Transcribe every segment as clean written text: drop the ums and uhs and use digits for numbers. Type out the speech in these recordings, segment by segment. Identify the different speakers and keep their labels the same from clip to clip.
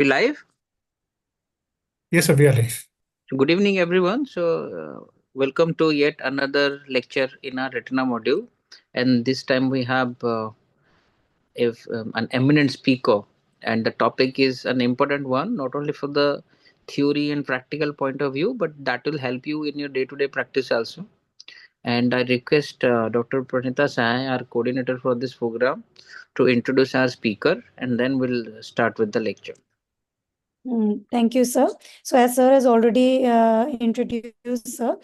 Speaker 1: We live?
Speaker 2: Yes, sir, we are live.
Speaker 1: Good evening, everyone. Welcome to yet another lecture in our Retina module. And this time we have an eminent speaker, and the topic is an important one, not only for the theory and practical point of view, but that will help you in your day-to-day practice also. And I request Dr. Pranita Sai, our coordinator for this program, to introduce our speaker, and then we'll start with the lecture.
Speaker 3: Thank you, sir. So as sir has already introduced, sir,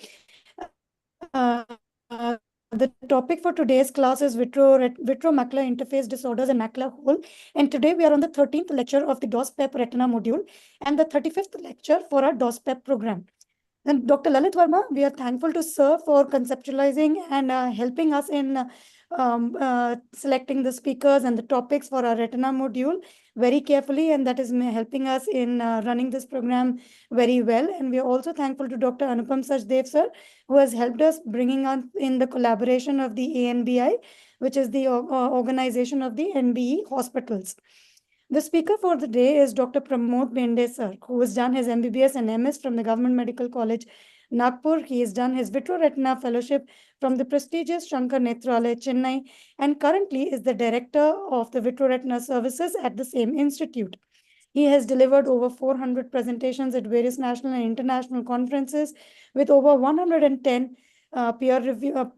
Speaker 3: the topic for today's class is vitreomacular interface disorders and macular hole. And today we are on the 13th lecture of the DOS-PEP Retina module and the 35th lecture for our DOS-PEP program. And Dr. Lalit Verma, we are thankful to sir for conceptualizing and helping us in selecting the speakers and the topics for our Retina module very carefully, and that is helping us in running this program very well. And we are also thankful to Dr. Anupam Sachdev, sir, who has helped us bringing on in the collaboration of the ANBI, which is the organization of the NBE hospitals. The speaker for the day is Dr. Pramod Bhende, sir, who has done his MBBS and MS from the Government Medical College, Nagpur. He has done his Vitreoretinal Fellowship from the prestigious Shankar Nethralaya, Chennai, and currently is the Director of the Vitreoretinal Services at the same institute. He has delivered over 400 presentations at various national and international conferences with over 110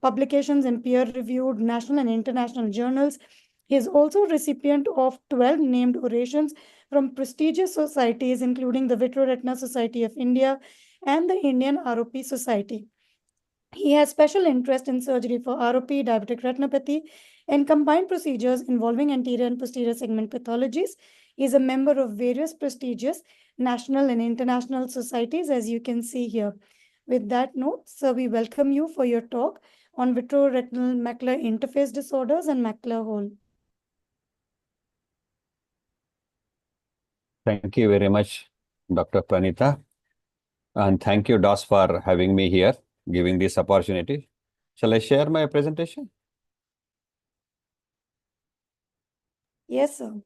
Speaker 3: publications in peer-reviewed national and international journals. He is also recipient of 12 named orations from prestigious societies, including the Vitreoretinal Society of India and the Indian ROP Society. He has special interest in surgery for ROP, diabetic retinopathy, and combined procedures involving anterior and posterior segment pathologies. He is a member of various prestigious national and international societies, as you can see here. With that note, sir, we welcome you for your talk on vitreoretinal macular interface disorders and macular hole.
Speaker 4: Thank you very much, Dr. Pranita. And thank you, DOS, for having me here, giving this opportunity. Shall I share my presentation?
Speaker 3: Yes, sir.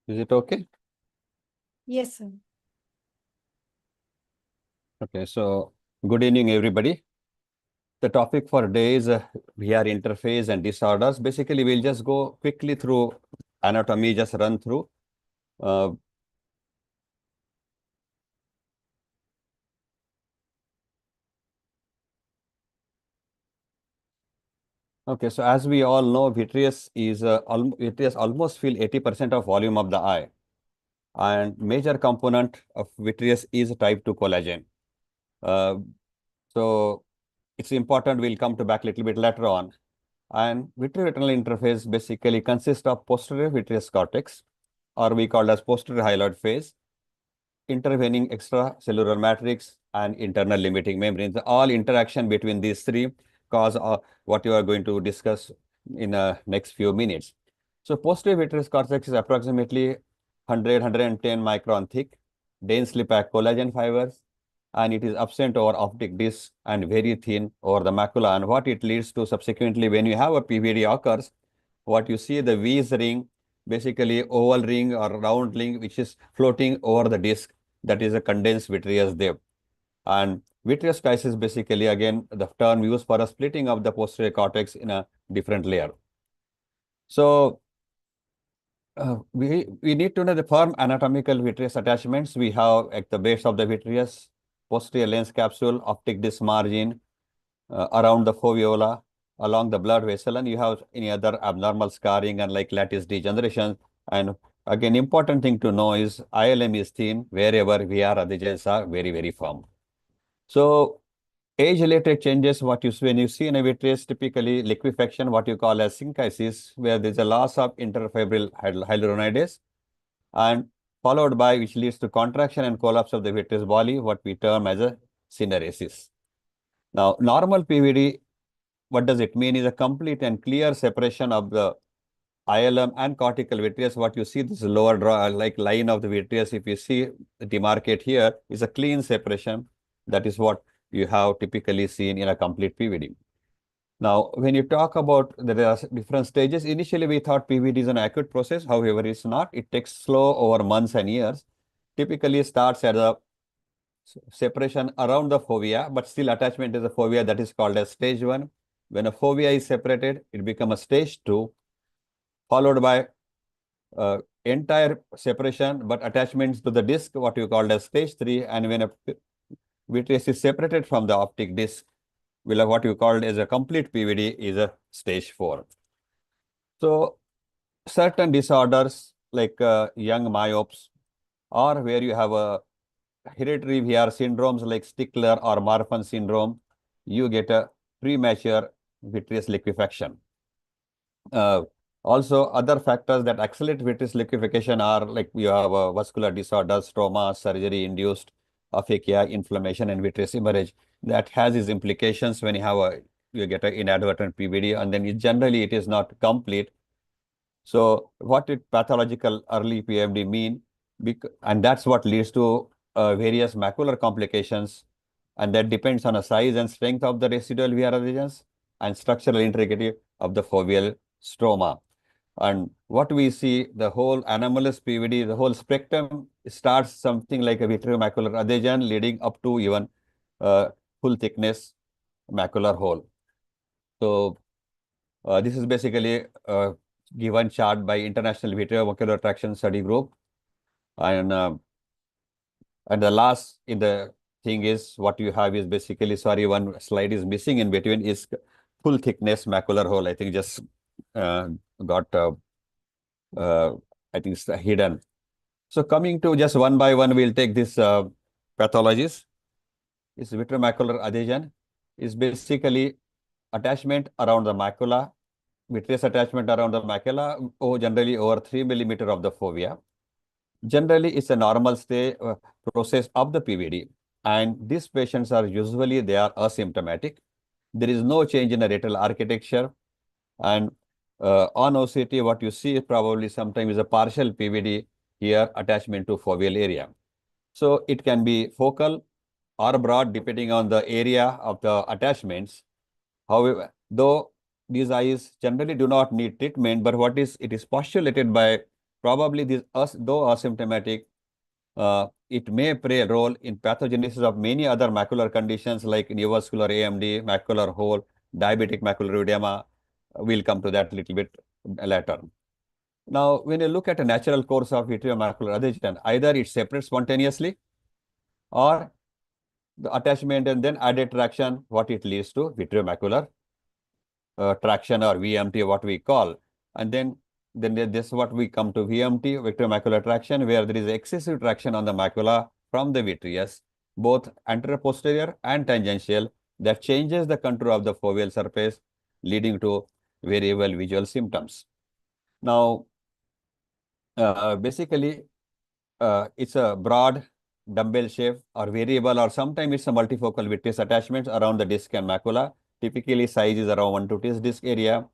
Speaker 4: Is it okay?
Speaker 3: Yes, sir.
Speaker 4: Okay, so good evening, everybody. The topic for today is VR interface and disorders. Basically, we'll just go quickly through anatomy, just run through. Okay, so as we all know, vitreous almost fill 80% of volume of the eye. And major component of vitreous is type 2 collagen. So it's important, we'll come to back a little bit later on. And vitreoretinal interface basically consists of posterior vitreous cortex, or we call as posterior hyaloid phase, intervening extracellular matrix, and internal limiting membranes. All interaction between these three cause what you are going to discuss in the next few minutes. So posterior vitreous cortex is approximately 110 micron thick, densely packed collagen fibers, and it is absent over optic disc and very thin over the macula. And what it leads to subsequently, when you have a PVD occurs, what you see the V ring, basically oval ring or round ring, which is floating over the disc, that is a condensed vitreous there. And vitreous crisis basically, again, the term used for a splitting of the posterior cortex in a different layer. So we need to know the firm anatomical vitreous attachments we have at the base of the vitreous, posterior lens capsule, optic disc margin, around the fovea, along the blood vessel, and you have any other abnormal scarring and like lattice degeneration. And again, important thing to know is ILM is thin wherever VR adhesions are very, very firm. So age-related changes, what you see when you see in a vitreous, typically liquefaction, what you call as synchisis, where there's a loss of interfibril hyaluronidase, and followed by which leads to contraction and collapse of the vitreous body, what we term as a syneresis. Now, normal PVD, what does it mean? Is a complete and clear separation of the ILM and cortical vitreous. What you see, this lower draw, like line of the vitreous, if you see demarcate here, is a clean separation. That is what you have typically seen in a complete PVD. Now, when you talk about there are different stages, initially we thought PVD is an acute process. However, it's not. It takes slow over months and years. Typically starts at the separation around the fovea, but still attachment to the fovea, that is called as stage 1. When a fovea is separated, it becomes a stage 2, followed by entire separation, but attachments to the disc, what you call as stage 3. And when a vitreous is separated from the optic disc, will have what you called as a complete PVD is a stage 4. So certain disorders like young myopes, or where you have a hereditary VR syndromes like Stickler or Marfan syndrome, you get a premature vitreous liquefaction. Also, other factors that accelerate vitreous liquefaction are like you have vascular disorders, trauma, surgery-induced aphakia, inflammation, and vitreous hemorrhage. That has its implications when you have you get an inadvertent PVD, and then generally it is not complete. So what did pathological early PMD mean? And that's what leads to various macular complications, and that depends on the size and strength of the residual VR adhesions and structural integrity of the foveal stroma. And what we see, the whole anomalous PVD, the whole spectrum starts something like a vitreomacular adhesion leading up to even full thickness macular hole. So this is basically a given chart by International Vitreomacular Traction Study Group. And the last in the thing is what you have is basically, sorry, one slide is missing in between, is full thickness macular hole. I think just got I think it's hidden. So coming to just one by one, we'll take this pathologies. Is vitreomacular adhesion is basically attachment around the macula, vitreous attachment around the macula, generally over 3 millimeter of the fovea. Generally, it's a normal process of the PVD, and these patients are usually they are asymptomatic. There is no change in the retinal architecture, and on OCT, what you see is probably sometimes is a partial PVD here, attachment to foveal area. So it can be focal or broad depending on the area of the attachments. However, though these eyes generally do not need treatment, but it is postulated by probably these, though asymptomatic, it may play a role in pathogenesis of many other macular conditions like neovascular AMD, macular hole, diabetic macular edema. We'll come to that a little bit later. Now, when you look at a natural course of vitreomacular adhesion, either it separates spontaneously or the attachment and then added traction, what it leads to vitreomacular traction or VMT, what we call. And then this is what we come to VMT, vitreomacular traction, where there is excessive traction on the macula from the vitreous, both anterior posterior and tangential, that changes the contour of the foveal surface, leading to variable visual symptoms. Now, basically, it's a broad dumbbell shape or variable, or sometimes it's a multifocal vitreous attachments around the disc and macula. Typically, size is around 1 to 2 disc area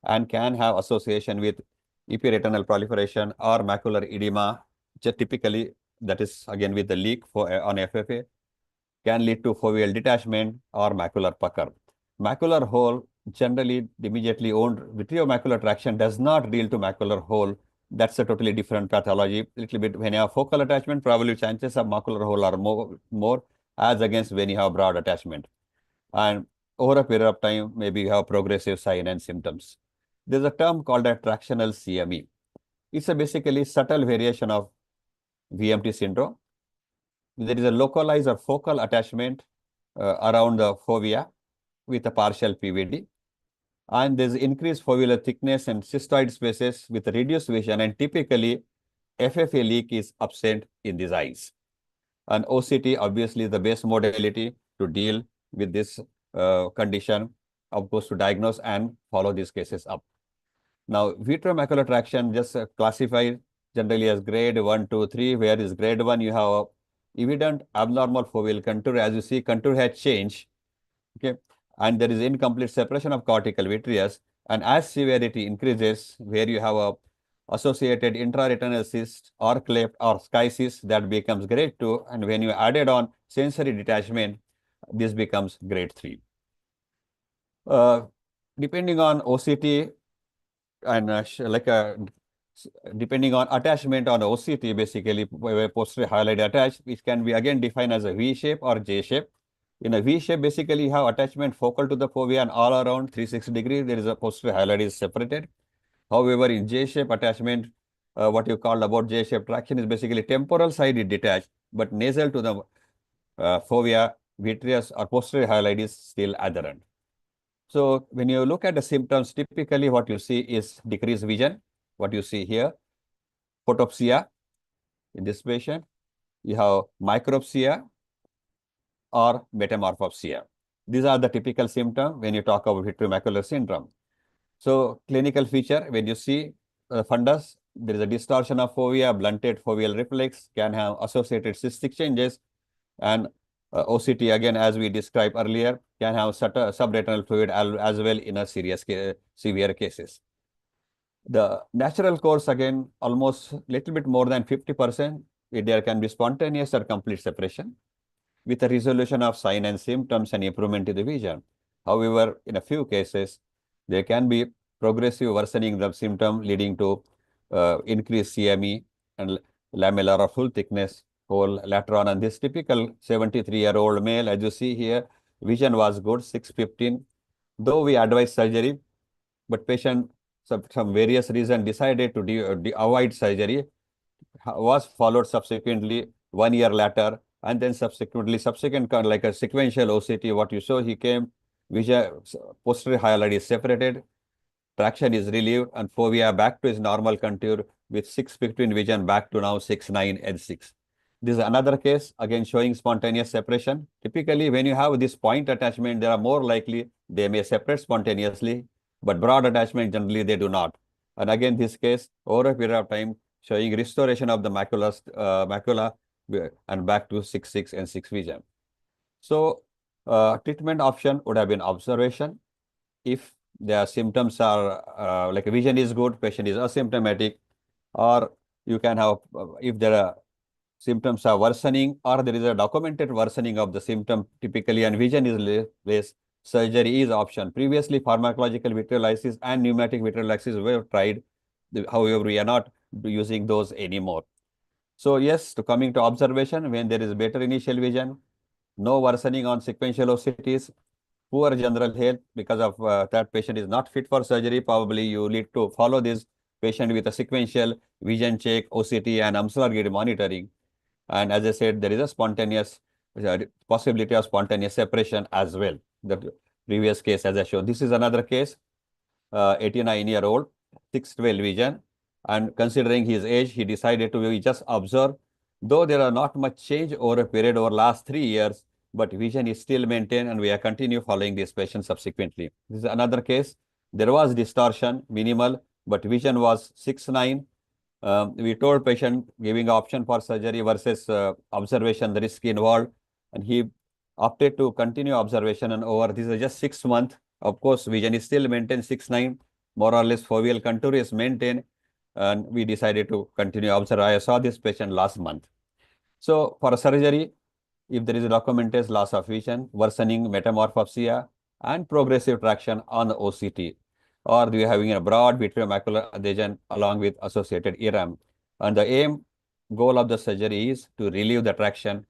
Speaker 4: and can have association with epiretinal proliferation or macular edema. Typically, that is again with the leak on FFA, can lead to foveal detachment or macular pucker. Macular hole, generally immediately owned vitreomacular traction does not deal to macular hole. That's a totally different pathology. Little bit when you have focal attachment, probably chances of macular hole are more as against when you have broad attachment. And over a period of time, maybe you have progressive sign and symptoms. There's a term called a tractional CME. It's a basically subtle variation of VMT syndrome. there is a localized or focal attachment around the fovea with a partial PVD. And there's increased foveolar thickness and cystoid spaces with reduced vision, and typically FFA leak is absent in these eyes. And OCT obviously is the best modality to deal with this condition, of course, to diagnose and follow these cases up. Now, vitreomacular traction just classified generally as grade 1, 2, 3, where is grade 1, you have evident abnormal foveal contour. As you see, contour has changed, okay, and there is incomplete separation of cortical vitreous. And as severity increases, where you have a associated intraretinal cyst or cleft or sky cyst, that becomes grade 2. And when you added on sensory detachment, this becomes grade 3. Depending on OCT and depending on attachment on OCT, basically posterior highlight attached, which can be again defined as a V shape or J shape. In a V shape, basically you have attachment focal to the fovea and all around 360 degrees, there is a posterior highlight is separated. However, in J shape attachment, what you called about J shape traction is basically temporal side is detached, but nasal to the fovea, vitreous or posterior highlight is still adherent. So when you look at the symptoms, typically what you see is decreased vision. What you see here, photopsia in this patient, you have micropsia or metamorphopsia. These are the typical symptoms when you talk about vitreomacular syndrome. So clinical feature, when you see fundus, there is a distortion of fovea, blunted foveal reflex, can have associated cystic changes, and OCT, again, as we described earlier, can have subretinal fluid as well in a severe cases. The natural course, again, almost little bit more than 50%, there can be spontaneous or complete separation with a resolution of sign and symptoms and improvement in the vision. However, in a few cases, there can be progressive worsening of symptom leading to increased CME and lamellar or full thickness hole later on. And this typical 73-year-old male, as you see here, vision was good, 6:15. Though we advised surgery, but patient, some various reason, decided to avoid surgery, was followed subsequently 1 year later, and then subsequent like a sequential OCT, what you saw, he came, vision, posterior highlight is separated, traction is relieved, and fovea back to its normal contour with 6:15 vision back to now 6:9 and 6. This is another case, again showing spontaneous separation. Typically, when you have this point attachment, they are more likely they may separate spontaneously, but broad attachment, generally they do not. And again, this case, over a period of time, showing restoration of the macula and back to 6:6 and 6 vision. So, treatment option would have been observation. If their symptoms are like vision is good, patient is asymptomatic, or you can have, if there are symptoms are worsening or there is a documented worsening of the symptom typically and vision is less, surgery is option. Previously, pharmacological vitreolysis and pneumatic vitreolysis were tried. However, we are not using those anymore. So yes, coming to observation, when there is better initial vision, no worsening on sequential OCTs, poor general health because of that patient is not fit for surgery, probably you need to follow this patient with a sequential vision check, OCT and Amsler gauge monitoring. And as I said, there is a spontaneous possibility of spontaneous separation as well. The previous case, as I showed, this is another case, 89-year-old, 6:12 vision. And considering his age, he decided to just observe. Though there are not much change over a period over last 3 years, but vision is still maintained, and we are continue following this patient subsequently. This is another case. There was distortion, minimal, but vision was 6:9. We told patient giving option for surgery versus observation, the risk involved, and he opted to continue observation. And over this is just 6 months. Of course, vision is still maintained 6:9, more or less foveal contour is maintained, and we decided to continue observe. I saw this patient last month. So for surgery, if there is a documented loss of vision, worsening metamorphopsia, and progressive traction on the OCT, or we are having a broad vitreomacular adhesion along with associated ERAM. And the goal of the surgery is to relieve the traction.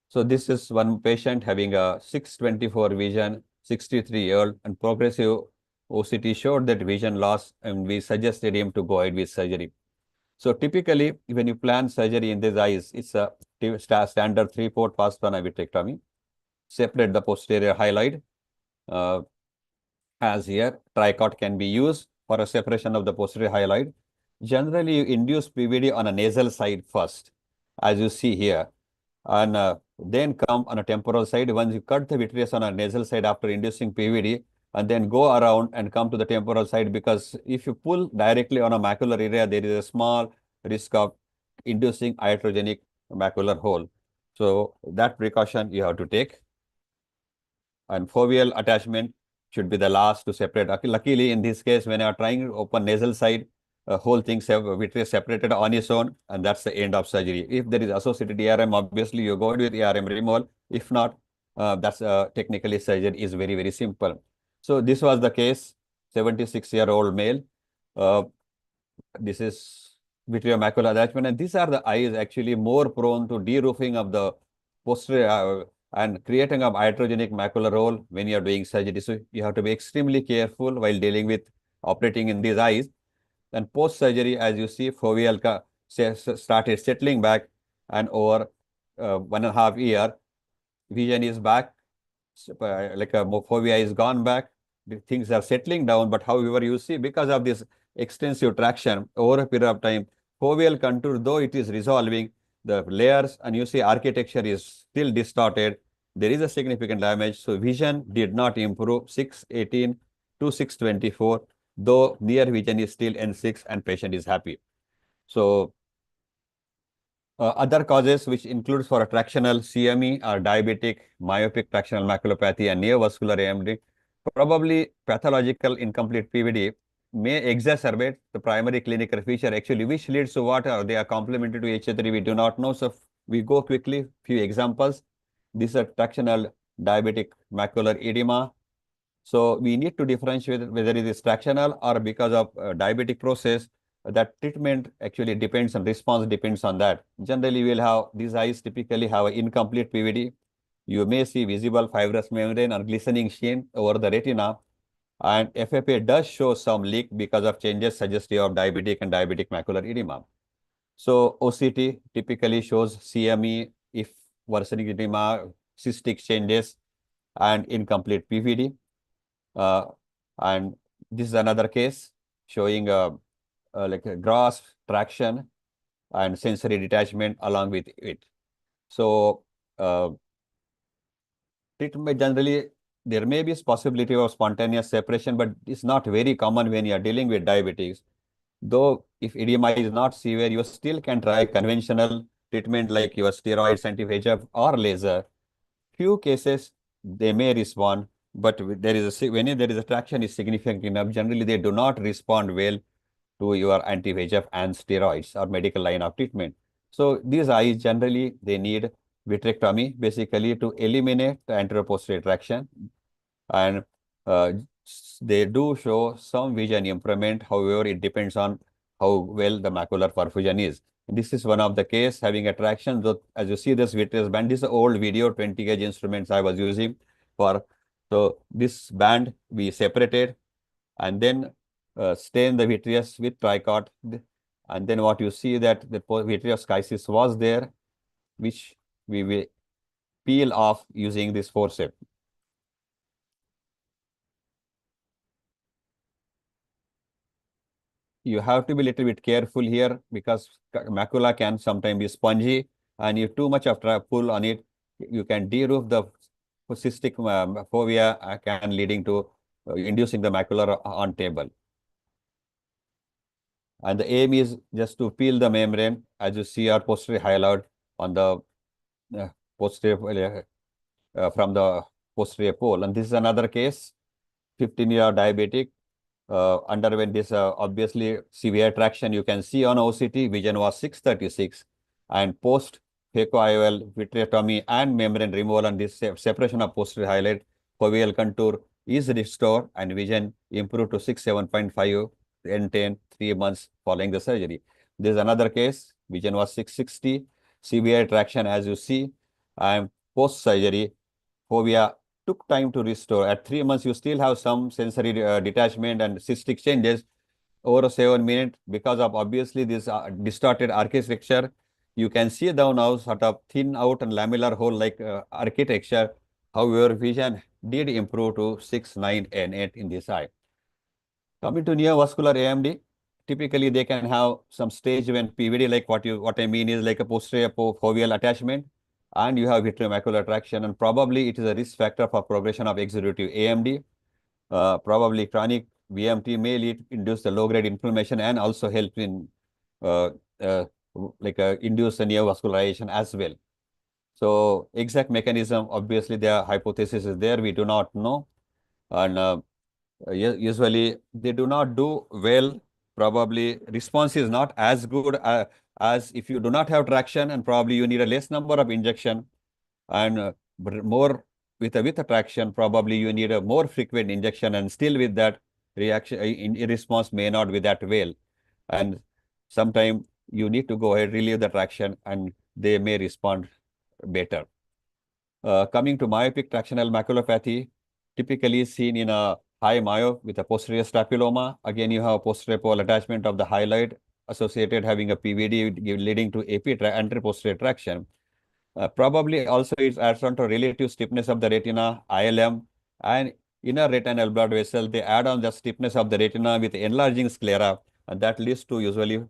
Speaker 4: So this is one patient having a 6:24 vision, 63-year-old, and progressive OCT showed that vision loss, and we suggested him to go ahead with surgery. So typically, when you plan surgery in these eyes, it's a standard 3-port pars plana vitrectomy. Separate the posterior hyaloid. As here, tricot can be used for a separation of the posterior hyaloid. Generally, you induce PVD on a nasal side first, as you see here, and then come on a temporal side. Once you cut the vitreous on a nasal side after inducing PVD, and then go around and come to the temporal side, because if you pull directly on a macular area, there is a small risk of inducing iatrogenic macular hole. So that precaution you have to take. And foveal attachment should be the last to separate. Luckily, in this case, when you are trying to open nasal side, whole things have vitreous separated on its own, and that's the end of surgery. If there is associated ERM, obviously you go with ERM removal. If not, that's technically surgery is very, very simple. So this was the case, 76-year-old male. This is vitreomacular attachment, and these are the eyes actually more prone to de-roofing of the posterior and creating of iatrogenic macular hole when you are doing surgery. So you have to be extremely careful while dealing with operating in these eyes. And post-surgery, as you see, foveal started settling back, and over 1.5 years, vision is back, like a fovea is gone back. Things are settling down, but however, you see, because of this extensive traction over a period of time, foveal contour, though it is resolving, the layers and you see architecture is still distorted. There is a significant damage. So vision did not improve 618 to 624, though near vision is still N6 and patient is happy. So other causes which includes for a tractional CME are diabetic, myopic tractional maculopathy and neovascular AMD. Probably pathological incomplete PVD may exacerbate the primary clinical feature actually, which leads to what are they are complementary to each other, we do not know. So we go quickly, few examples. This is a tractional diabetic macular edema. So we need to differentiate whether it is tractional or because of diabetic process. That treatment actually depends on response, depends on that. Generally, we will have these eyes typically have an incomplete PVD. You may see visible fibrous membrane or glistening sheen over the retina. And FFA does show some leak because of changes suggestive of diabetic and diabetic macular edema. So OCT typically shows CME if worsening edema, cystic changes, and incomplete PVD. And this is another case showing like a grasp, traction, and sensory detachment along with it. So treatment generally, there may be possibility of spontaneous separation, but it's not very common when you are dealing with diabetes. Though if edema is not severe, you still can try conventional treatment like your steroids, anti-VEGF, or laser. Few cases, they may respond, but when there is a traction is significant enough, generally they do not respond well to your anti-VEGF and steroids or medical line of treatment. So these eyes generally, they need vitrectomy basically to eliminate the anteroposterior traction, and they do show some vision improvement. However, it depends on how well the macular perfusion is. This is one of the case having attraction. So as you see this vitreous band, this is old video 20 gauge instruments I was using for. So this band we separated and then stain the vitreous with tricot. And then what you see that the vitreous schisis was there, which we will peel off using this forceps. You have to be a little bit careful here because macula can sometimes be spongy, and if too much of pull on it, you can de-roof the cystic fovea, can leading to inducing the macular on table. And the aim is just to peel the membrane, as you see our posterior hyaloid on the posterior from the posterior pole. And this is another case, 15-year diabetic. Underwent this obviously severe traction. You can see on OCT, vision was 636, and post phaco-IOL vitrectomy and membrane removal and this separation of posterior hyaloid, foveal contour is restored and vision improved to 6.7.5 N10 3 months following the surgery. There is another case, vision was 660, severe traction as you see, and post surgery fovea took time to restore. At 3 months, you still have some sensory detachment and cystic changes over 7 minutes because of obviously this distorted architecture. You can see down now sort of thin out and lamellar hole like architecture. However, vision did improve to 6, 9, and 8 in this eye. Coming to neovascular AMD, typically they can have some stage when PVD, like what I mean is like a posterior foveal attachment, and you have vitreomacular traction, and probably it is a risk factor for progression of exudative AMD. Probably chronic VMT may induce the low-grade inflammation and also help in uh, uh, induce the neovascularization as well. So exact mechanism, obviously, their hypothesis is there. We do not know, and usually they do not do well. Probably response is not as good as if you do not have traction, and probably you need a less number of injection, and more with a traction, probably you need a more frequent injection, and still with that reaction in response may not be that well, and sometime you need to go ahead, relieve the traction, and they may respond better. Coming to myopic tractional maculopathy, typically seen in a high myope with a posterior scapuloma. Again, you have posterior pole attachment of the hyaloid associated having a PVD leading to AP anterior-posterior traction. Probably also it adds on to relative stiffness of the retina, ILM, and inner retinal blood vessel. They add on the stiffness of the retina with enlarging sclera, and that leads to usually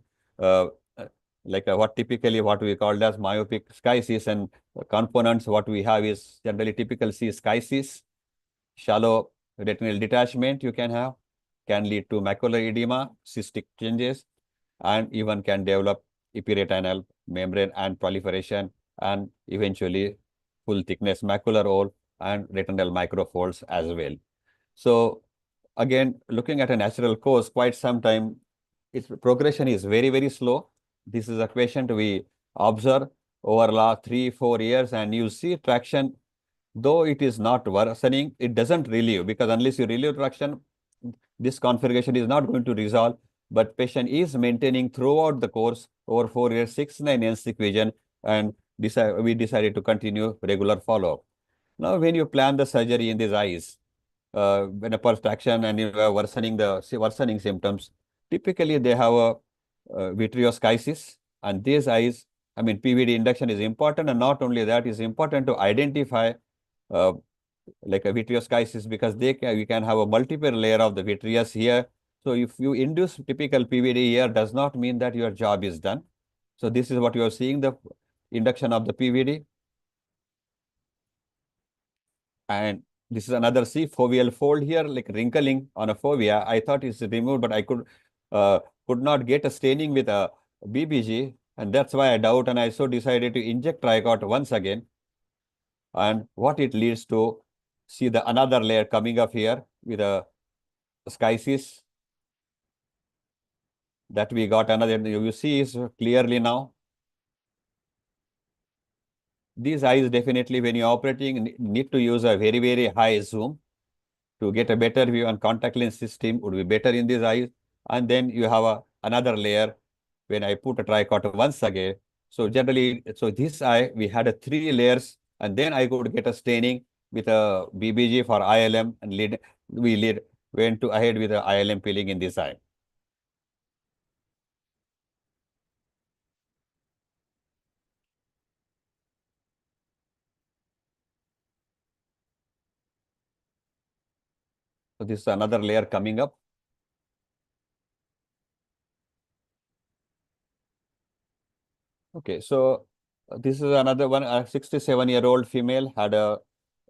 Speaker 4: what we call as myopic schisis, and components what we have is generally typical C schisis, shallow retinal detachment you can lead to macular edema, cystic changes, and even can develop epiretinal membrane and proliferation, and eventually full thickness macular hole and retinal microfolds as well. So again, looking at a natural course, quite some time, its progression is very, very slow. This is a patient we observe over last 3-4 years, and you see traction, though it is not worsening, it doesn't relieve, because unless you relieve traction, this configuration is not going to resolve, but patient is maintaining throughout the course over 4 years, 6, 9 NC vision, and we decided to continue regular follow-up. Now, when you plan the surgery in these eyes, when a pulse traction and you are worsening symptoms, typically they have a vitreous schisis, and these eyes, I mean, PVD induction is important, and not only that, is important to identify like a vitreous schisis, because we can have a multiple layer of the vitreous here. So if you induce typical PVD here, does not mean that your job is done. So this is what you are seeing, the induction of the PVD. And this is another foveal fold here, like wrinkling on a fovea. I thought it's removed, but I could not get a staining with a BBG, and that's why I doubt, and I so decided to inject tricot once again. And what it leads to, see the another layer coming up here with a schisis that we got another, you see is clearly now. These eyes definitely, when you're operating, need to use a very, very high zoom to get a better view, and contact lens system would be better in these eyes. And then you have another layer when I put a tricot once again. So generally, so this eye, we had 3 layers, and then I could get a staining with a BBG for ILM, and went to ahead with the ILM peeling in this eye. So this is another layer coming up. Okay, so this is another one. A 67-year-old female had a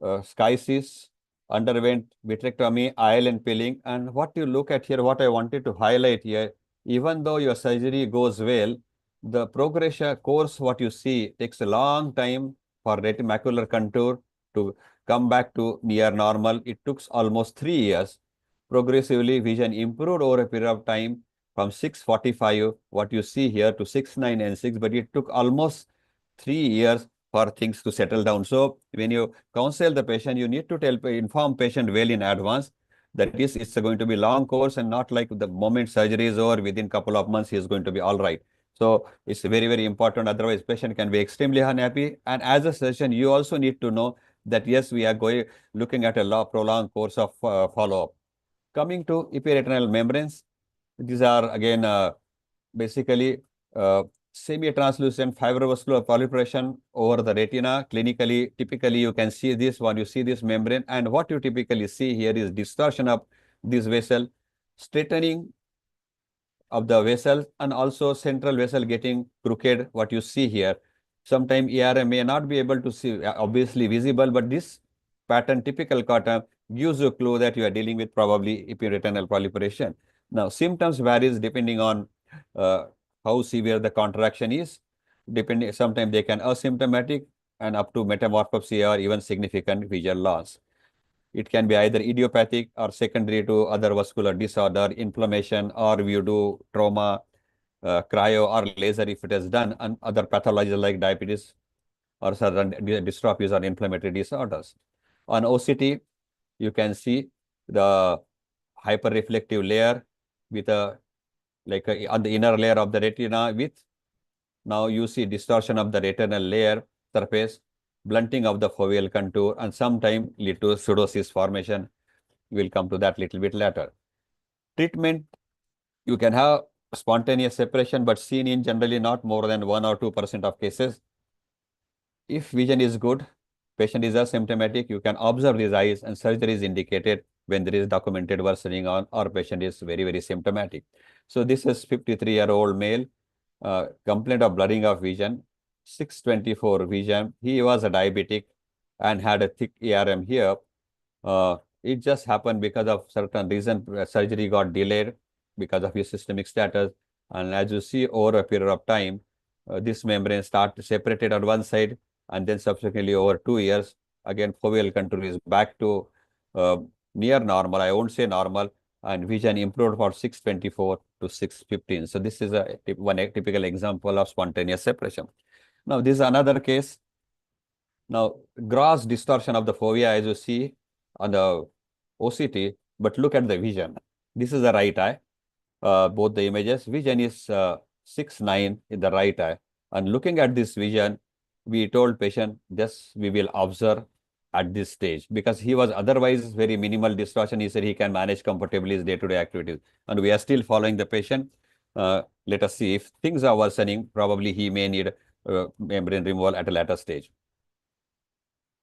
Speaker 4: schisis, underwent vitrectomy, ILM peeling. And what you look at here, what I wanted to highlight here, even though your surgery goes well, the progression course, what you see, takes a long time for macular contour to come back to near normal. It took almost 3 years. Progressively, vision improved over a period of time from 645, what you see here, to 69 and 6, but it took almost 3 years for things to settle down. So when you counsel the patient, you need to inform patient well in advance that it's going to be long course, and not like the moment surgery is over, within couple of months, he is going to be all right. So it's very, very important. Otherwise, patient can be extremely unhappy. And as a surgeon, you also need to know that, yes, we are looking at a prolonged course of follow-up. Coming to epiretinal membranes, these are again basically semi-translucent fibrovascular proliferation over the retina. Clinically, typically you can see this one, you see this membrane, and what you typically see here is distortion of this vessel, straightening of the vessel, and also central vessel getting crooked, what you see here. Sometimes ERM may not be able to see, obviously visible, but this pattern, typical pattern, gives you a clue that you are dealing with probably epiretinal proliferation. Now, symptoms varies depending on how severe the contraction is. Depending, sometimes they can asymptomatic and up to metamorphopsia or even significant visual loss. It can be either idiopathic or secondary to other vascular disorder, inflammation, or we do trauma, cryo or laser if it is done, and other pathologies like diabetes or certain dystrophies or inflammatory disorders. On OCT, you can see the hyperreflective layer with on the inner layer of the retina with, now you see distortion of the retinal layer surface, blunting of the foveal contour, and sometimes lead to pseudo-holes formation. We'll come to that little bit later. Treatment, you can have spontaneous separation, but seen in generally not more than 1 or 2% of cases. If vision is good, patient is asymptomatic, you can observe these eyes, and surgery is indicated when there is documented worsening on or patient is very, very symptomatic. So this is 53-year-old male, complaint of blurring of vision, 624 vision. He was a diabetic and had a thick ERM here. It just happened because of certain reason, surgery got delayed because of his systemic status. And as you see, over a period of time, this membrane started separated on one side, and then subsequently over 2 years, again, foveal contour is back to near normal. I won't say normal, and vision improved for 624 to 615. So this is one typical example of spontaneous separation. Now, this is another case. Now, gross distortion of the fovea, as you see on the OCT, but look at the vision. This is the right eye. Both the images, vision is 6/9 in the right eye. And looking at this vision, we told patient, this we will observe at this stage, because he was otherwise very minimal distortion. He said he can manage comfortably his day-to-day activities. And we are still following the patient. Let us see if things are worsening, probably he may need membrane removal at a later stage.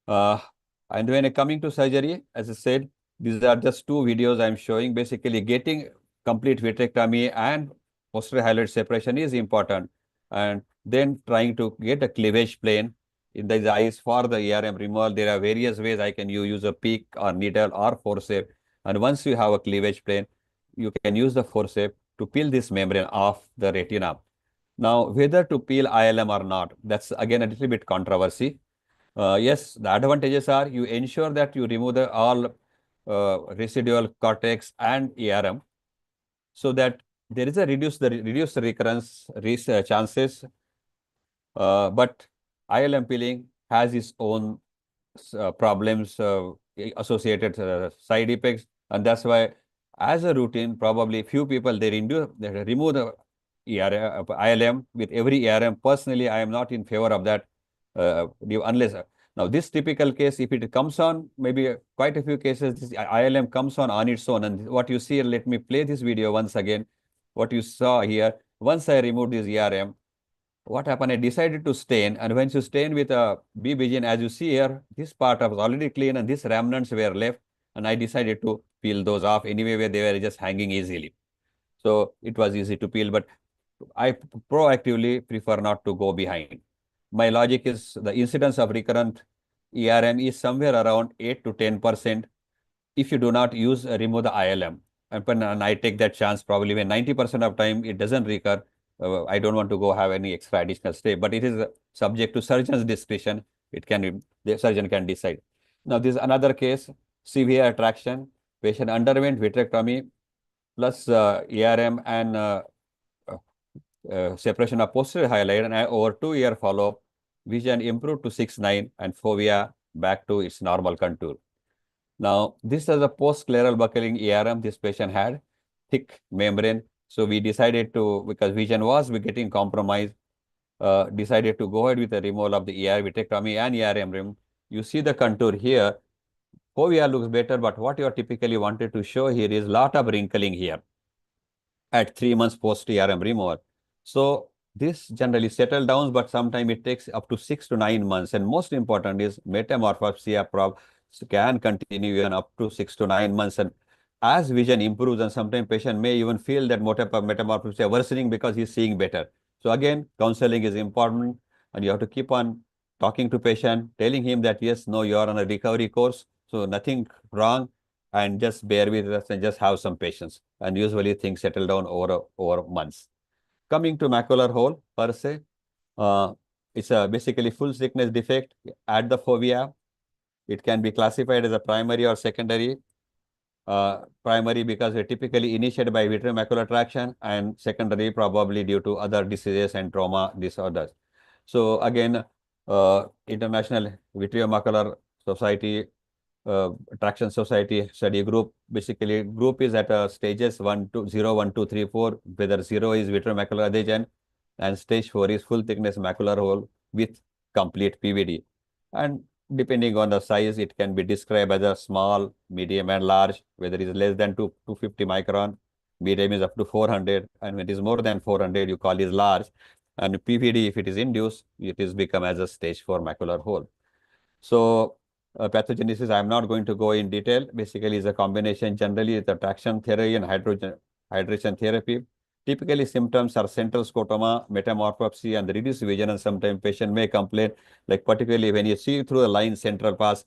Speaker 4: And when coming to surgery, as I said, these are just 2 videos I'm showing. Basically, getting complete vitrectomy and posterior hyaloid separation is important. And then trying to get a cleavage plane in the eyes for the ERM removal. There are various ways I can use a peak or needle or forceps. And once you have a cleavage plane, you can use the forceps to peel this membrane off the retina. Now, whether to peel ILM or not, that's again a little bit controversy. Yes, the advantages are you ensure that you remove all residual cortex and ERM, so that there is a reduced recurrence chances. But ILM peeling has its own problems, associated side effects, and that's why, as a routine, probably few people they remove the ILM with every ERM. Personally, I am not in favor of that, unless now this typical case, if it comes on, maybe quite a few cases, this ILM comes on its own. And what you see, let me play this video once again. What you saw here, once I removed this ERM, what happened? I decided to stain, and when you stain with a B-vision, as you see here, this part was already clean and these remnants were left, and I decided to peel those off anyway, where they were just hanging easily. So it was easy to peel, but I proactively prefer not to go behind. My logic is the incidence of recurrent ERM is somewhere around 8 to 10% if you do not remove the ILM. And I take that chance probably when 90% of time it doesn't recur. I don't want to go have any extra additional stay, but it is subject to surgeon's discretion. The surgeon can decide. Now, this is another case, severe attraction. Patient underwent vitrectomy plus ERM and separation of posterior hyaloid, and over 2-year follow-up, vision improved to 6/9 and fovea back to its normal contour. Now, this is a post-scleral buckling ERM this patient had, thick membrane. So we decided to, because vision was getting compromised, decided to go ahead with the removal of the ER vitrectomy and ERM rim. You see the contour here. Fovea looks better, but what you are typically wanted to show here is lot of wrinkling here at 3 months post ERM removal. So this generally settle down, but sometimes it takes up to 6 to 9 months. And most important is metamorphopsia can continue even up to 6 to 9 months. And as vision improves, and sometimes patient may even feel that metamorphopsia worsening because he's seeing better. So again, counseling is important, and you have to keep on talking to patient, telling him that yes, no, you are on a recovery course, so nothing wrong, and just bear with us and just have some patience. And usually things settle down over months. Coming to macular hole per se, it's a basically full thickness defect at the fovea. It can be classified as a primary or secondary. Primary because they typically initiated by vitreomacular traction, and secondary probably due to other diseases and trauma disorders. So again, International Vitreomacular Society, Traction Society study group, basically group is at stages 1 to 0, 1, 2, 3, 4, whether 0 is vitreomacular adhesion and stage 4 is full thickness macular hole with complete PVD. And depending on the size, it can be described as a small, medium, and large. Whether it is less than 250 micron, medium is up to 400, and when it is more than 400, you call it large. And PVD, if it is induced, it is become as a stage 4 macular hole. So pathogenesis, I'm not going to go in detail. Basically, is a combination generally the traction therapy and hydration therapy. Typically, symptoms are central scotoma, metamorphopsia, and reduced vision. And sometimes patient may complain, like particularly when you see through the line, central pass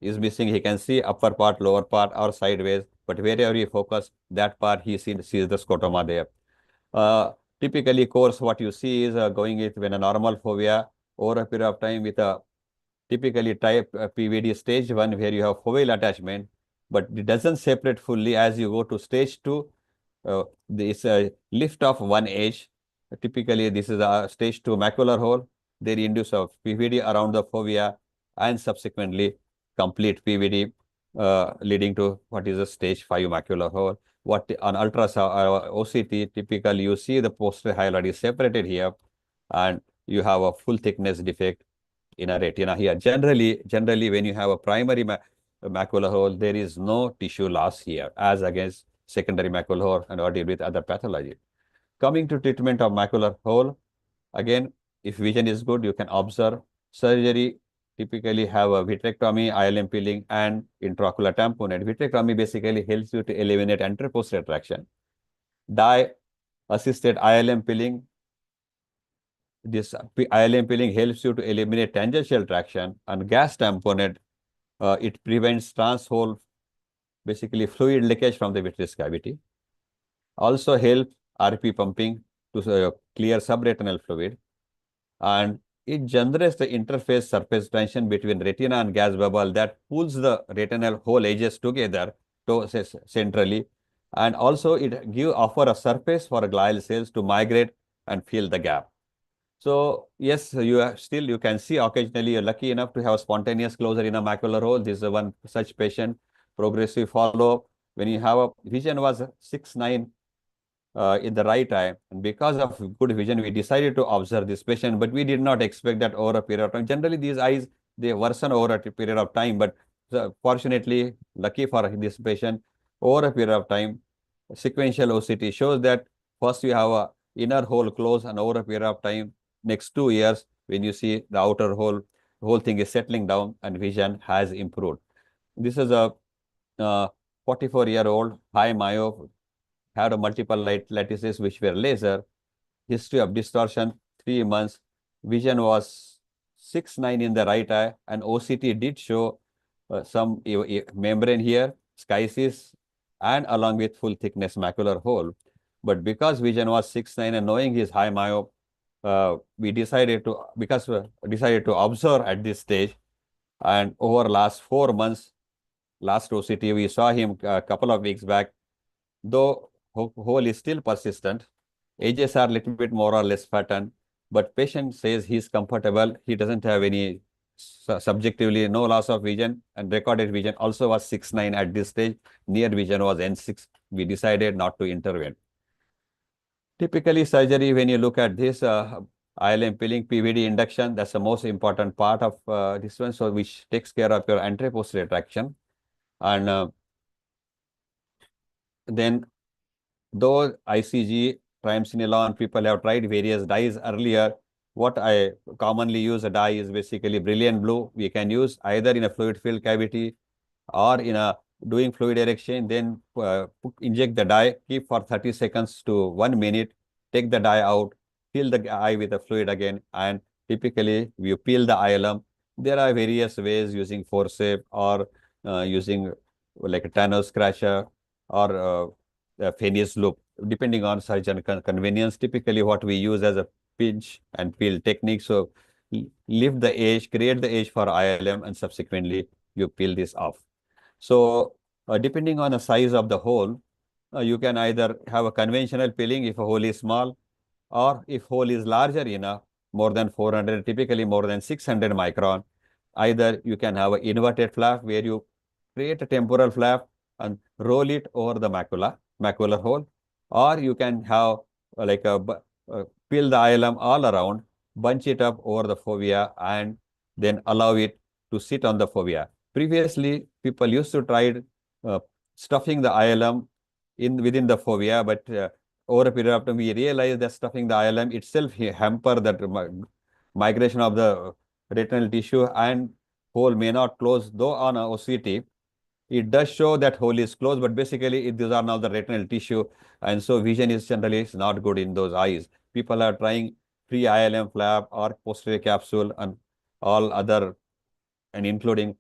Speaker 4: is missing. He can see upper part, lower part, or sideways. But wherever he focus, that part he sees the scotoma there. Typically, course what you see is going it when a normal fovea over a period of time with a typically type PVD stage 1 where you have foveal attachment, but it doesn't separate fully. As you go to stage 2, this lift of one edge. Typically, this is a stage 2 macular hole. They induce a PVD around the fovea and subsequently complete PVD leading to what is a stage 5 macular hole. What on ultrasound OCT, typically you see the posterior hyaloid is separated here, and you have a full thickness defect in a retina here. Generally, when you have a primary macular hole, there is no tissue loss here as against secondary macular hole and or deal with other pathology. Coming to treatment of macular hole, again, if vision is good, you can observe surgery. Typically have a vitrectomy, ILM peeling, and intraocular tamponade. Vitrectomy basically helps you to eliminate anterior-posterior traction. Dye-assisted ILM peeling. This ILM peeling helps you to eliminate tangential traction, and gas tamponade, it prevents transhole, basically fluid leakage from the vitreous cavity. Also help RP pumping to clear subretinal fluid, and it generates the interface surface tension between retina and gas bubble that pulls the retinal hole edges together centrally, and also it offer a surface for glial cells to migrate and fill the gap. So yes, you can see occasionally you're lucky enough to have a spontaneous closure in a macular hole. This is one such patient. Progressive follow-up. When you have a vision was 6/9 in the right eye, and because of good vision, we decided to observe this patient, but we did not expect that over a period of time. Generally, these eyes, they worsen over a period of time, but fortunately, lucky for this patient, over a period of time, sequential OCT shows that first you have a inner hole close, and over a period of time, next 2 years, when you see the outer hole, the whole thing is settling down and vision has improved. This is a 44-year-old high myope, had a multiple lattices which were laser, history of distortion 3 months, vision was 6/9 in the right eye, and OCT did show some membrane here, schisis, and along with full thickness macular hole. But because vision was 6/9 and knowing his high myope, we decided to observe at this stage, and over last 4 months, last OCT, we saw him a couple of weeks back, though hole is still persistent. Edges are a little bit more or less flattened, but patient says he's comfortable. He doesn't have any subjectively no loss of vision, and recorded vision also was 6/9 at this stage. Near vision was N6. We decided not to intervene. Typically, surgery, when you look at this, ILM peeling, PVD induction, that's the most important part of this one, so which takes care of your anterior-posterior traction. And then, though ICG triamcinolone. People have tried various dyes earlier. What I commonly use a dye is basically brilliant blue. We can use either in a fluid filled cavity or in a doing fluid erection, then inject the dye, keep for 30 seconds to 1 minute, take the dye out, fill the eye with the fluid again, and typically you peel the iolum. There are various ways using forceps or using like a Thanos scratcher or a Phineas loop, depending on surgeon convenience. Typically what we use as a pinch and peel technique. So lift the edge, create the edge for iolum, and subsequently you peel this off. So depending on the size of the hole, you can either have a conventional peeling if a hole is small, or if hole is larger enough, more than 400, typically more than 600 micron, either you can have an inverted flap where you create a temporal flap and roll it over the macular hole, or you can have like a peel the iolum all around, bunch it up over the fovea, and then allow it to sit on the fovea. Previously, people used to try stuffing the iolum within the fovea, but over a period of time, we realized that stuffing the iolum itself hamper that migration of the retinal tissue, and hole may not close. Though on a OCT, it does show that hole is closed, but basically these are now the retinal tissue, and so vision is generally not good in those eyes. People are trying free ILM flap or posterior capsule and all other, and including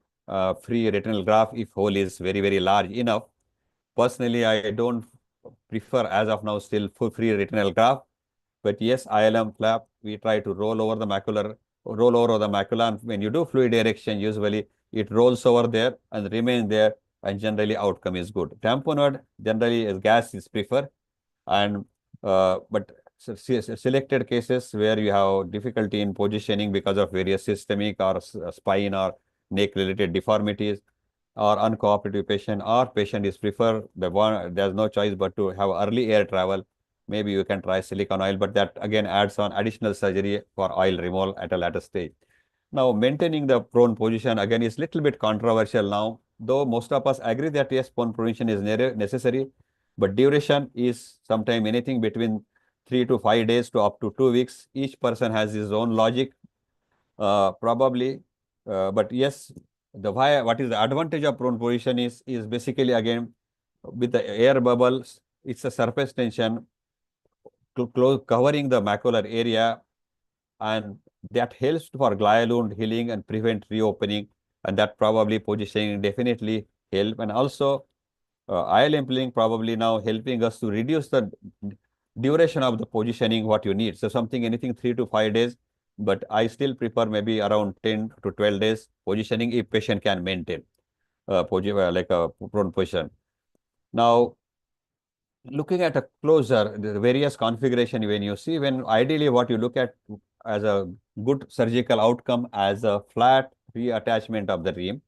Speaker 4: free retinal graft if hole is very, very large enough. Personally, I don't prefer as of now still full free retinal graft, but yes, ILM flap, we try to roll over the macula, and when you do fluid erection, usually it rolls over there and remains there, and generally outcome is good. Tamponade, generally as gas is preferred, and but selected cases where you have difficulty in positioning because of various systemic or spine or neck related deformities, or uncooperative patient, or patient is preferred, there's no choice but to have early air travel. Maybe you can try silicone oil, but that again adds on additional surgery for oil removal at a later stage. Now, maintaining the prone position again is little bit controversial now, though most of us agree that yes, prone position is necessary, but duration is sometime anything between 3 to 5 days to up to 2 weeks. Each person has his own logic, probably, but yes, what is the advantage of prone position is basically again with the air bubbles, it's a surface tension covering the macular area, and that helps for glial wound healing and prevent reopening, and that probably positioning definitely help. And also ILM peeling probably now helping us to reduce the duration of the positioning what you need. So anything 3 to 5 days, but I still prefer maybe around 10 to 12 days positioning if patient can maintain like a prone position. Now, looking at a closer, the various configuration, when ideally what you look at as a good surgical outcome as a flat reattachment of the rim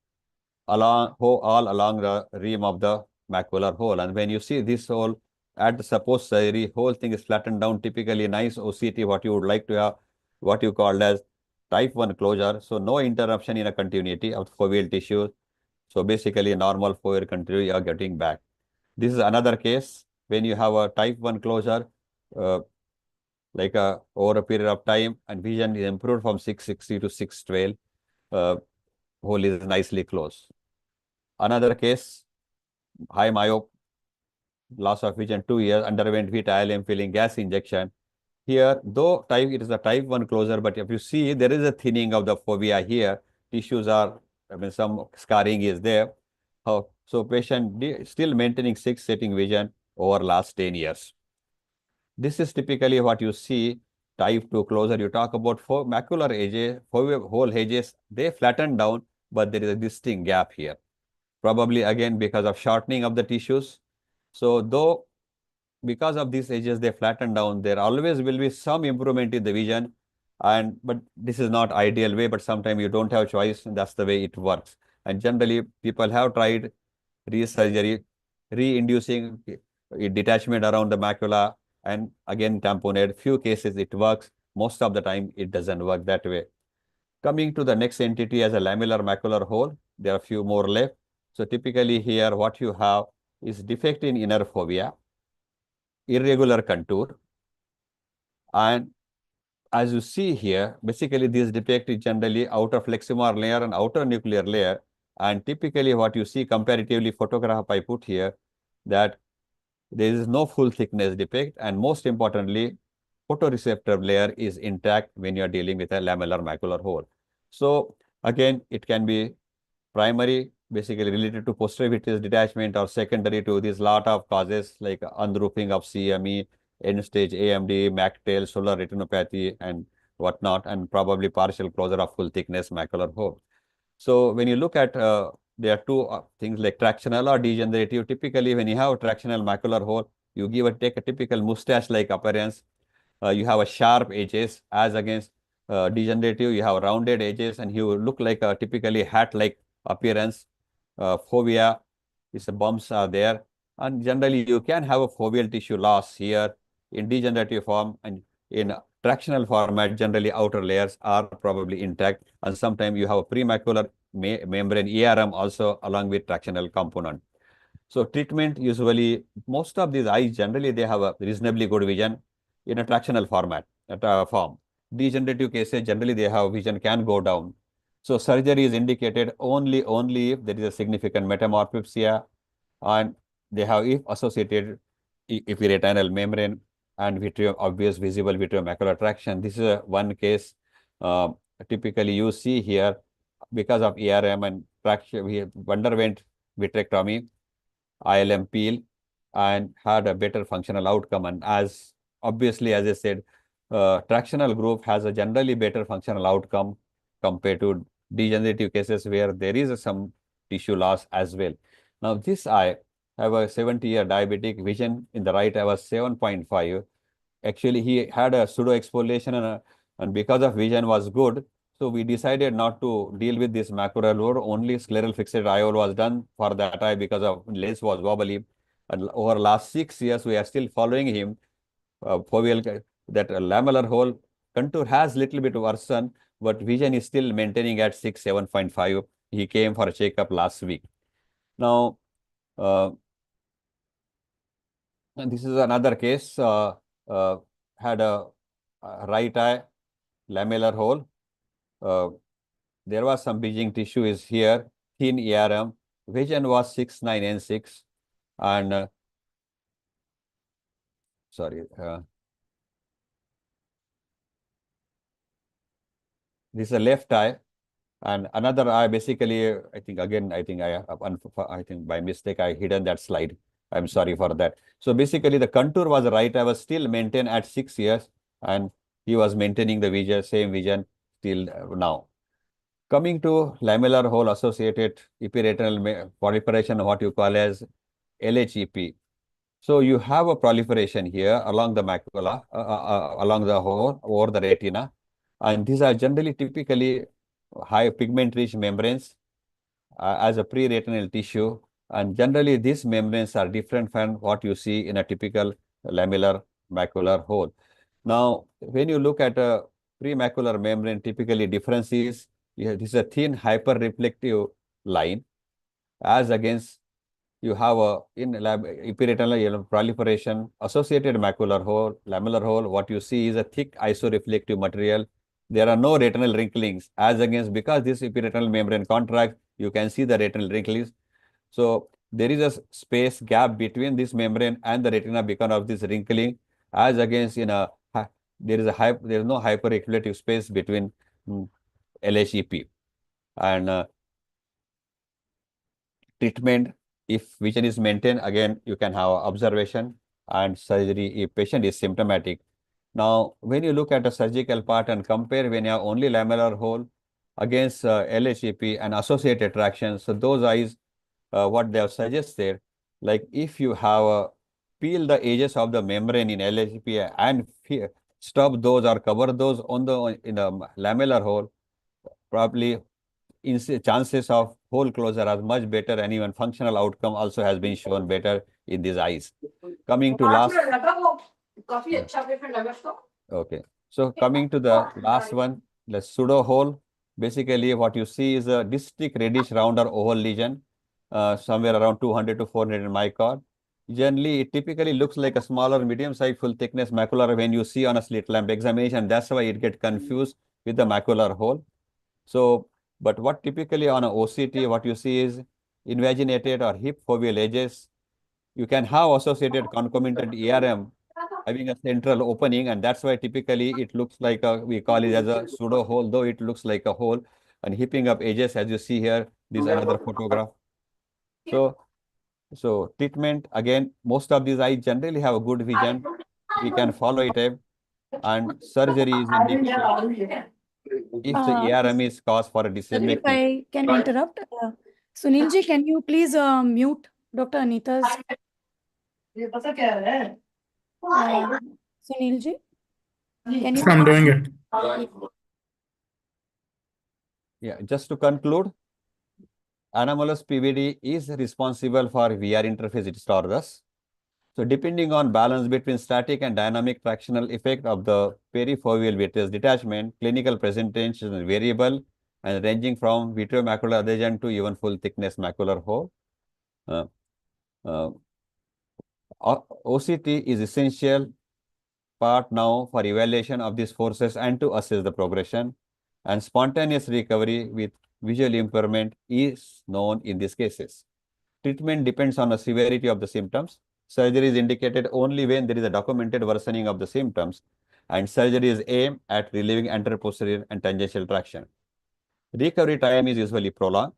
Speaker 4: all along the rim of the macular hole. And when you see this hole at the supposed surgery, whole thing is flattened down, typically nice OCT, what you would like to have, what you called as type 1 closure. So no interruption in a continuity of foveal tissue. So basically normal foveal continuity you are getting back. This is another case when you have a type 1 closure, over a period of time, and vision is improved from 660 to 612, hole is nicely closed. Another case, high myop, loss of vision 2 years, underwent ILM filling gas injection. Here, though it is a type 1 closure, but if you see, there is a thinning of the fovea here. Tissues are, some scarring is there. So patient still maintaining 6 setting vision over last 10 years. This is typically what you see, type 2 closure. You talk about macular edges, whole edges, they flatten down, but there is a distinct gap here. Probably again because of shortening of the tissues. So though because of these edges they flatten down, there always will be some improvement in the vision, but this is not ideal way, but sometimes you don't have choice, and that's the way it works. And generally people have tried resurgery, re-inducing detachment around the macula, and again tamponade. Few cases it works, most of the time it doesn't work that way. Coming to the next entity as a lamellar macular hole, there are a few more left. So typically here what you have is defect in inner fovea, irregular contour, And as you see here, basically these depict generally outer flexular layer and outer nuclear layer. And typically what you see comparatively photograph I put here, that there is no full thickness depict, and most importantly, photoreceptor layer is intact when you are dealing with a lamellar macular hole. So again, it can be primary, basically related to posterior vitreous detachment, or secondary to these lot of causes like unroofing of CME, end-stage AMD, MACTEL, solar retinopathy, and whatnot, and probably partial closure of full thickness macular hole. So when you look at, there are two things like tractional or degenerative. Typically, when you have tractional macular hole, you take a typical mustache-like appearance. You have a sharp edges, as against degenerative, you have rounded edges, and you look like a typically hat-like appearance. Fovea, is the bumps are there, and generally you can have a foveal tissue loss here in degenerative form, and in tractional format, generally outer layers are probably intact, and sometimes you have a premacular membrane ERM also along with tractional component. So treatment, usually most of these eyes generally they have a reasonably good vision in a tractional form. Degenerative cases generally they have vision can go down. So surgery is indicated only if there is a significant metamorphopsia, and they have if associated epiretinal membrane and obvious visible vitreomacular traction. This is one case uh, typically you see here because of ERM and traction. We underwent vitrectomy, ILM peel, and had a better functional outcome. And as obviously, as I said, tractional group has a generally better functional outcome compared to degenerative cases where there is some tissue loss as well. Now, this eye have a 70-year diabetic, vision in the right eye was 7.5. Actually, he had a pseudo exfoliation, and because of vision was good, so we decided not to deal with this macular load. Only scleral fixated IOL was done for that eye because of lens was wobbly. And over last 6 years, we are still following him. Foveal, that lamellar hole contour has little bit worsened, but vision is still maintaining at 7.5. He came for a checkup last week. Now, and this is another case. Had a right eye lamellar hole. There was some bridging tissue is here, thin ERM. Vision was 6.9 N6, and sorry, this is a left eye, and another eye. Basically, I think by mistake I hidden that slide. I'm sorry for that. So basically, the contour was right eye was still maintained at 6 years, and he was maintaining the vision, same vision till now. Coming to lamellar hole associated epiretinal proliferation, what you call as LHEP. So you have a proliferation here along the macula, along the hole or the retina, and these are generally typically high pigment-rich membranes as a pre-retinal tissue, and generally these membranes are different from what you see in a typical lamellar macular hole. Now, when you look at a premacular membrane, typically difference is this is a thin hyper-reflective line, as against you have a in epiretinal proliferation associated macular hole, lamellar hole. What you see is a thick isoreflective material. There are no retinal wrinklings, as against because this epiretinal membrane contracts, you can see the retinal wrinklings. So there is a space gap between this membrane and the retina because of this wrinkling, as against in a there is no hyperreflective space between LHEP. And treatment, if vision is maintained, again you can have observation and surgery if patient is symptomatic. Now, when you look at a surgical part and compare when you have only lamellar hole against LHEP and associated traction, so those eyes, what they have suggested, like if you have peel the edges of the membrane in LHEP and stop those or cover those in a lamellar hole, probably chances of hole closure are much better, and even functional outcome also has been shown better in these eyes. Coming to last. Okay. So coming to the last one, the pseudo hole. Basically, what you see is a distinct reddish round or oval lesion, somewhere around 200 to 400 micron. Generally, it typically looks like a smaller, medium-sized, full-thickness macular when you see on a slit lamp examination. That's why it gets confused with the macular hole. So, but what typically on a OCT, what you see is invaginated or hip foveal edges. You can have associated concomitant ERM having a central opening, and that's why typically it looks like we call it as a pseudo hole, though it looks like a hole, and hipping up edges, as you see here. This is another photograph. So treatment, again, most of these eyes generally have a good vision. We can follow it up, and surgery is indicated if the ARM is cause for a decision
Speaker 3: Sorry if
Speaker 4: making.
Speaker 3: I can interrupt. Sunilji, can you please mute Dr. Anita's? Sunilji, can you?
Speaker 2: I'm doing it.
Speaker 4: Yeah, just to conclude, anomalous PVD is responsible for VR interface disorders. So depending on balance between static and dynamic tractional effect of the perifoveal vitreous detachment, clinical presentation is variable and ranging from vitreomacular adhesion to even full thickness macular hole. OCT is essential part now for evaluation of these forces and to assess the progression, and spontaneous recovery with visual impairment is known in these cases. Treatment depends on the severity of the symptoms. Surgery is indicated only when there is a documented worsening of the symptoms, and surgery is aimed at relieving anterior, posterior, and tangential traction. Recovery time is usually prolonged,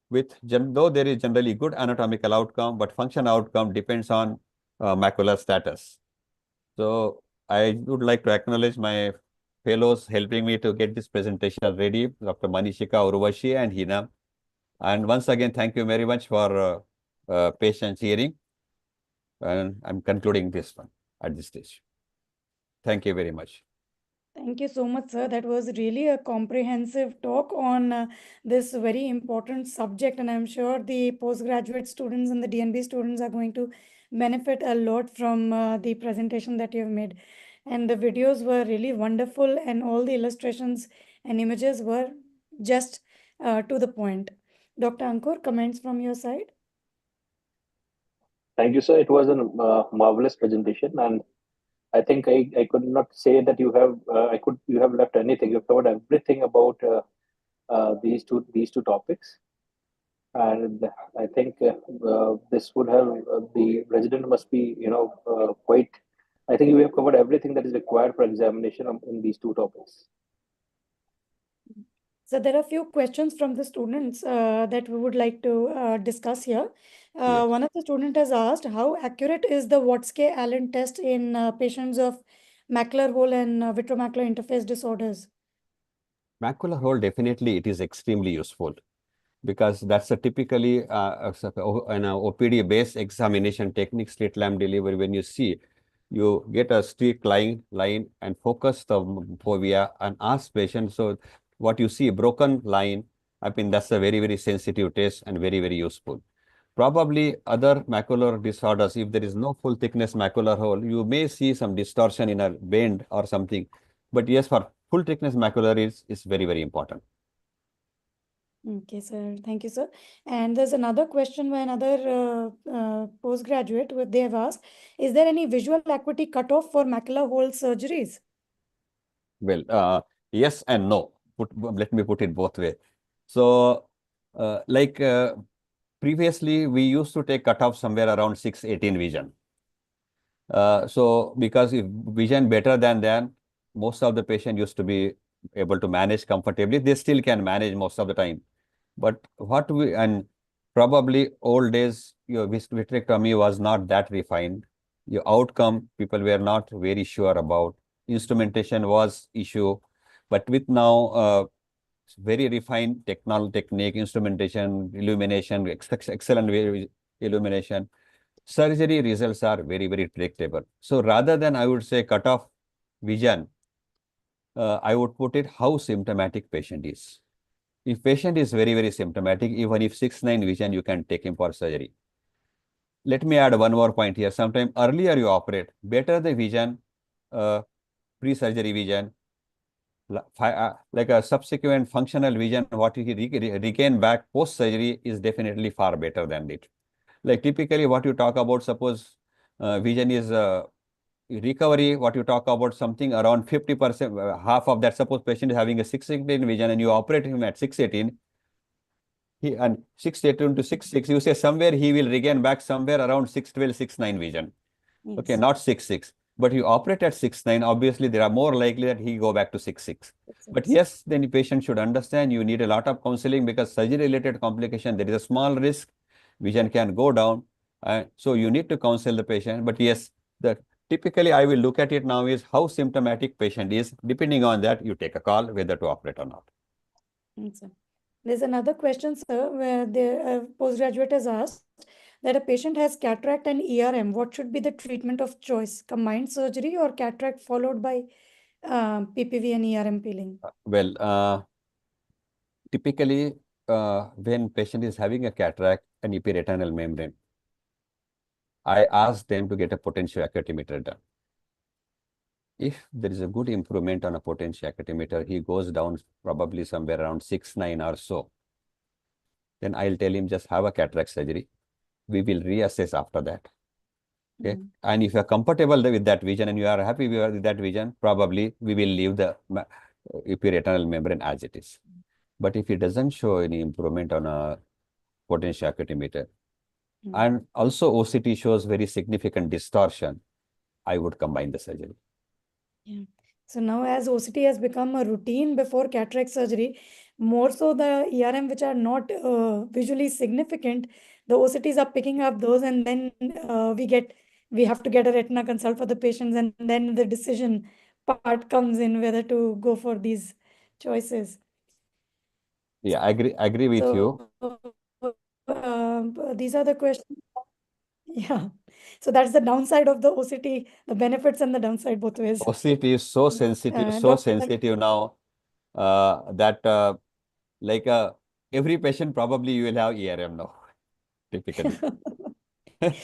Speaker 4: though there is generally good anatomical outcome, but function outcome depends on macular status. So I would like to acknowledge my fellows helping me to get this presentation ready, Dr. Manishika, Urvashi, and Hina. And once again, thank you very much for patience hearing. And I'm concluding this one at this stage. Thank you very much.
Speaker 3: Thank you so much, sir. That was really a comprehensive talk on this very important subject, and I'm sure the postgraduate students and the DNB students are going to benefit a lot from the presentation that you've made. And the videos were really wonderful, and all the illustrations and images were just to the point. Dr. Ankur, comments from your side?
Speaker 5: Thank you, sir. It was a marvelous presentation, and I think I could not say that you have left anything. You've covered everything about these two topics, and I think this would have the resident must be quite. I think you have covered everything that is required for examination in these two topics.
Speaker 3: So there are a few questions from the students that we would like to discuss here.
Speaker 4: Yes.
Speaker 3: One of the students has asked, how accurate is the Watkins-Allen test in patients of macular hole and vitreomacular interface disorders?
Speaker 4: Macular hole, definitely it is extremely useful because that's a typically an OPD-based examination technique, slit lamp delivery. When you see, you get a streak line and focus the fovea and ask patient. So what you see, broken line, I mean, that's a very, very sensitive test and very, very useful. Probably other macular disorders, if there is no full thickness macular hole, you may see some distortion in a bend or something. But yes, for full thickness macular is very, very important.
Speaker 3: Okay, sir. Thank you, sir. And there's another question by another postgraduate where they have asked, is there any visual acuity cutoff for macular hole surgeries?
Speaker 4: Well, yes and no. Let me put it both way. So, previously, we used to take cutoff somewhere around 618 vision. So, because if vision better than that, most of the patient used to be able to manage comfortably. They still can manage most of the time. But and probably old days, your vitrectomy was not that refined. Your outcome, people were not very sure about. Instrumentation was issue. But with now, very refined technique, instrumentation, illumination, excellent illumination, surgery results are very, very predictable. So rather than, I would say, cut off vision, I would put it how symptomatic patient is. If patient is very, very symptomatic, even if 6-9 vision, you can take him for surgery. Let me add one more point here. Sometime earlier you operate, better the vision, pre-surgery vision, like a subsequent functional vision, what you regain back post-surgery is definitely far better than it. Like typically what you talk about, suppose vision is recovery, what you talk about something around 50%, half of that, suppose patient is having a 618 vision and you operate him at 618, and 618 to 66, you say somewhere he will regain back somewhere around 612, 69 vision.
Speaker 3: Yes.
Speaker 4: Okay, not 66. But you operate at 69, obviously there are more likely that he go back to 66. But yes, then the patient should understand you need a lot of counseling because surgery-related complication, there is a small risk, vision can go down. So you need to counsel the patient. But yes, typically I will look at it now is how symptomatic patient is. Depending on that, you take a call whether to operate or not.
Speaker 3: Yes, sir. There's another question, sir, where the postgraduate has asked that a patient has cataract and ERM. What should be the treatment of choice? Combined surgery or cataract followed by PPV and ERM peeling?
Speaker 4: Typically, when patient is having a cataract and epiretinal membrane, I ask them to get a potentioacutometer done. If there is a good improvement on a potentioacutometer, he goes down probably somewhere around 6/9 or so. Then I'll tell him just have a cataract surgery. We will reassess after that. Okay. And if you're comfortable with that vision and you are happy with that vision, probably we will leave the epiretinal membrane as it is. But if it doesn't show any improvement on a potentioacutometer, and also OCT shows very significant distortion, I would combine the surgery.
Speaker 3: Yeah. So now as OCT has become a routine before cataract surgery, more so the ERM which are not visually significant, the OCTs are picking up those, and then we have to get a retina consult for the patients, and then the decision part comes in whether to go for these choices.
Speaker 4: Yeah, I agree with you.
Speaker 3: These are the questions. Yeah. So that's the downside of the OCT, the benefits and the downside both ways.
Speaker 4: OCT is so sensitive now that like every patient probably you will have ERM now, typically.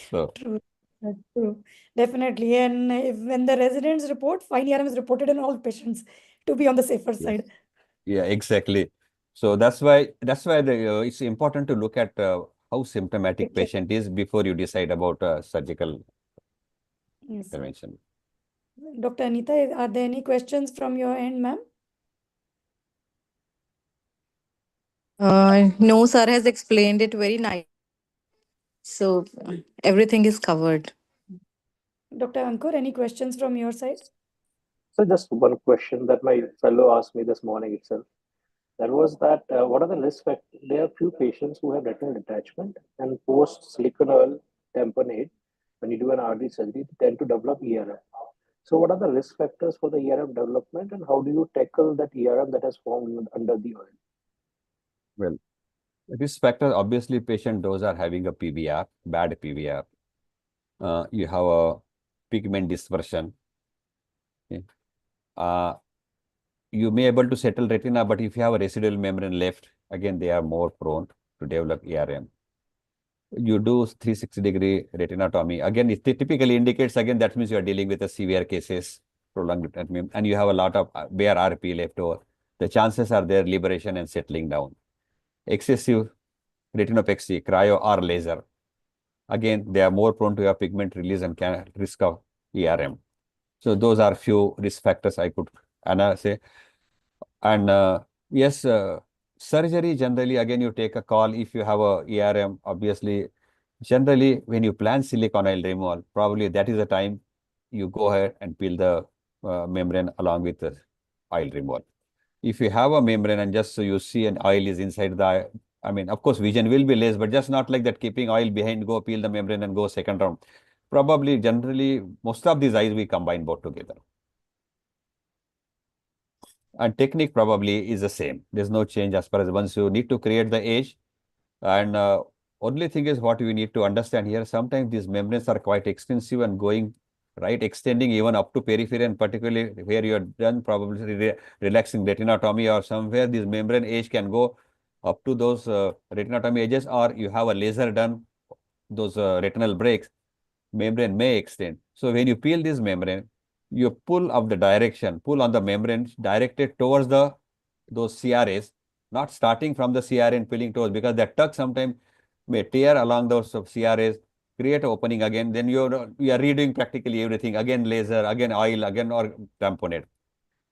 Speaker 4: So
Speaker 3: True. That's true. Definitely. And when the residents report, fine ERM is reported in all patients to be on the safer side.
Speaker 4: yeah, exactly. So that's why it's important to look at how symptomatic patient is before you decide about surgical intervention.
Speaker 3: Dr. Anita, are there any questions from your end, ma'am?
Speaker 6: No, sir has explained it very nice. So everything is covered.
Speaker 3: Dr. Ankur, any questions from your side?
Speaker 5: So just one question that my fellow asked me this morning itself. That was that what are the risk factors? There are few patients who have retinal detachment and post silicone oil tamponade, when you do an RD surgery, they tend to develop ERM. So what are the risk factors for the ERM development, and how do you tackle that ERM that has formed under the oil?
Speaker 4: Well, risk factor, obviously patient those are having a PVR, bad PVR. You have a pigment dispersion. Okay. You may able to settle retina, but if you have a residual membrane left, again, they are more prone to develop ERM. You do 360-degree retinotomy. Again, it typically indicates, again, that means you are dealing with a severe cases, prolonged and you have a lot of bare RP left over. The chances are there liberation and settling down. Excessive retinopexy, cryo or laser. Again, they are more prone to have pigment release and can risk of ERM. So those are few risk factors I could say. And yes, surgery generally, again, you take a call if you have a ERM, obviously. Generally, when you plan silicone oil removal, probably that is the time you go ahead and peel the membrane along with the oil removal. If you have a membrane and just so you see an oil is inside the, I mean, of course, vision will be less, but just not like that keeping oil behind, go peel the membrane and go second round. Probably, generally, most of these eyes we combine both together. And technique probably is the same. There's no change as far as once you need to create the edge. And only thing is what we need to understand here, sometimes these membranes are quite extensive and going right, extending even up to periphery, and particularly where you are done probably relaxing retinotomy or somewhere this membrane edge can go up to those retinotomy edges, or you have a laser done, those retinal breaks, membrane may extend. So when you peel this membrane, you pull of the direction, pull on the membrane directed towards those CRAs, not starting from the CRA and peeling towards, because that tuck sometimes may tear along those CRAs, create opening again, then you are redoing practically everything, again laser, again oil, again or tamponade.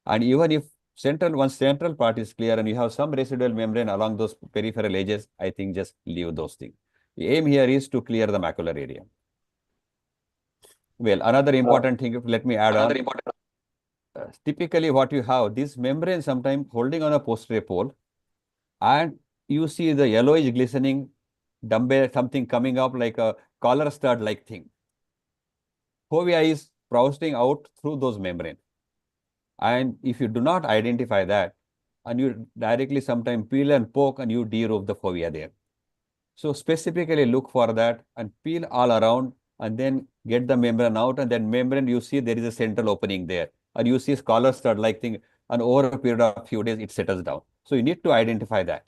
Speaker 4: And even if one central part is clear and you have some residual membrane along those peripheral edges, I think just leave those things. The aim here is to clear the macular area. Well, another important thing, let me add on. Typically what you have, this membrane sometimes holding on a posterior pole, and you see the yellowish glistening dumbbell, something coming up like a collar stud like thing. Fovea is sprouting out through those membrane. And if you do not identify that, and you directly sometimes peel and poke and you de-roof the fovea there. So specifically look for that and peel all around and then get the membrane out, and then membrane you see there is a central opening there, and you see collar stud like thing, and over a period of few days it settles down. So you need to identify that.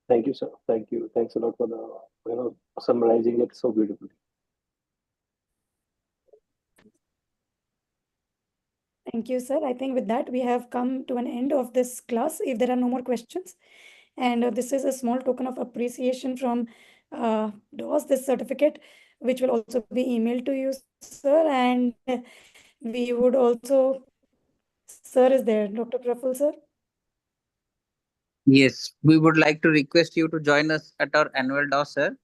Speaker 5: Thank you, sir. Thank you. Thanks a lot for the summarizing it so beautifully.
Speaker 3: Thank you, sir. I think with that, we have come to an end of this class. If there are no more questions, and this is a small token of appreciation from DOS, this certificate, which will also be emailed to you, sir. And we would also, sir is there, Dr. Praful, sir?
Speaker 1: Yes, we would like to request you to join us at our annual DOS, sir,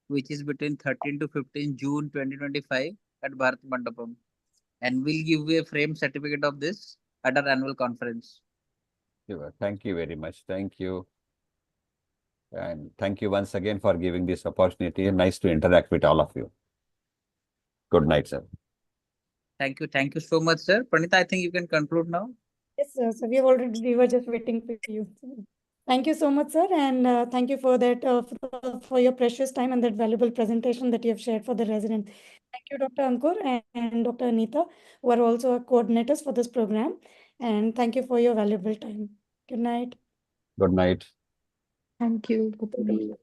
Speaker 1: which is between 13 to 15 June 2025 at Bharat Mandapam. And we'll give you a frame certificate of this at our annual conference.
Speaker 4: Thank you very much. Thank you. And thank you once again for giving this opportunity. Nice to interact with all of you. Good night, sir.
Speaker 1: Thank you. Thank you so much, sir. Pranita, I think you can conclude now.
Speaker 3: Yes, sir. So we were just waiting for you. Thank you so much, sir. And thank you for that, for your precious time and that valuable presentation that you have shared for the residents. Thank you, Dr. Ankur and Dr. Anita, who are also our coordinators for this program. And thank you for your valuable time. Good night.
Speaker 4: Good night.
Speaker 6: Thank you. Good night.